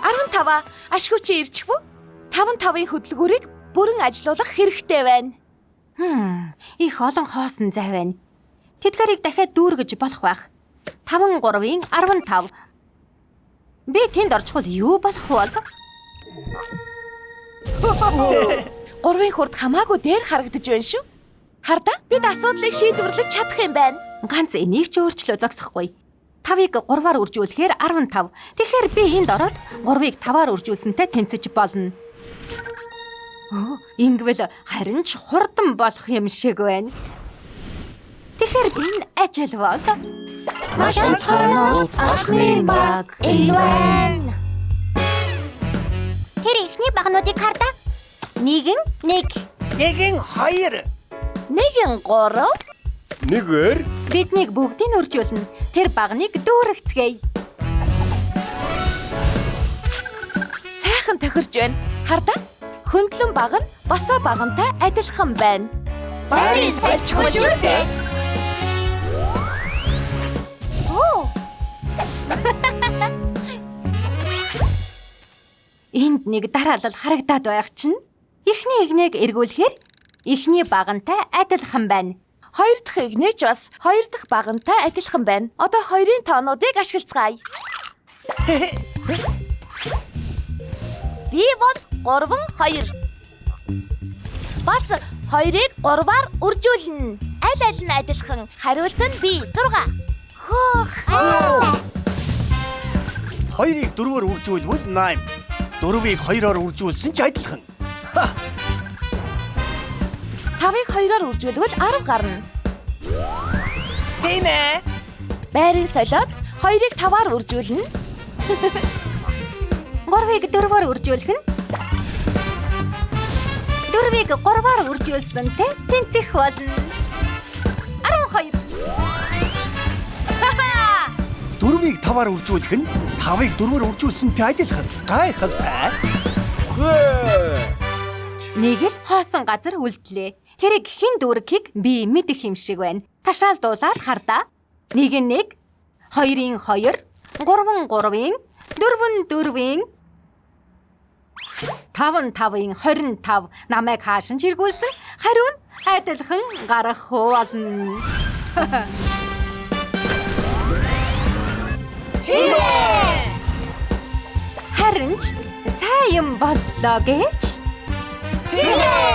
15 ашгүй чи ирчихв үү? 55-ын хөдөлгүүрийг бүрэн ажилуулах хэрэгтэй байна. Их олон хоосон зай байна. Тэдгэрийг дахиад дүүргэж болох байх. 5-3-ын 15. Би тэнд орчихвол юу болох вэ? 3-ын хурд хамаагүй дээр харагдаж байна шүү. Хардаа бид асуудлыг шийдвэрлэж чадах юм байна. Ганц энийг ч өөрчлөө зогсохгүй. 5-ыг 3-аар үржүүлэхээр 15. Тэгэхээр би энд ороод 3-ыг 5-аар үржүүлсэнтэй тэнцэж болно. Ингэвэл харин ч хурдан болох юм шиг байна. Тэгэхээр би энэ ажилвал. Маш онцгой алхмын баг Эйвен. Тэр ихний багнуудыг хардаа. 1, 1. 1, 2. 1, 3. Нэгээр Биднийг бүгдийг үржүүлнэ. Тэр багныг дүүргэцгээе. Сайхан тохирч байна. Хардаа хөндлөн баг нь босоо багантай адилхан байна. Барин сольчихгүй шүү дээ. Энд нэг дараалал харагдаад байх чинь. Эхний игнээг эргүүлэхээр эхний багантай адилхан байна. 2 дахь игнэч бас 2 дахь багантай адилхан байна. Одоо 2-ын тоонуудыг ашиглацгаая. Би бол 3, 2. Бас 2-ыг 3-аар үржүүлнэ. Аль нь адилхан? Хариулт нь B 6. Хөөх. 2-ыг 4-оор үржүүлвэл 8. 4-ыг 2-оор үржүүлсэн ч адилхан. 5-ыг 2-оор үржүүлвэл 10 гарна. Тийм ээ. Байрын солиод 2-ыг 5-аар үржүүлнэ. 3-ыг 4-оор үржүүлэх нь. 4-ыг 3-аар үржүүлсэнтэй тэнцэх болно. 12. 4-ыг 5-аар үржүүлэх нь 5-ыг 4-оор үржүүлсэнтэй адилхан. Гайхалтай. Нэг л хоосон газар үлдлээ. Тэрийг хэн дүүргэхийг би мэдэх юм шиг байна. Ташаалдуулаад хардаа. 1, 1, 2-ын 2, 3-ын 3-ын, 4-ын 4-ын, 5-5-ын 25 намайг хаашин чиргүүлсэн хариу нь адилхан гарах болно. Харин ч сайн юм боллоо гэж. Тийм ээ.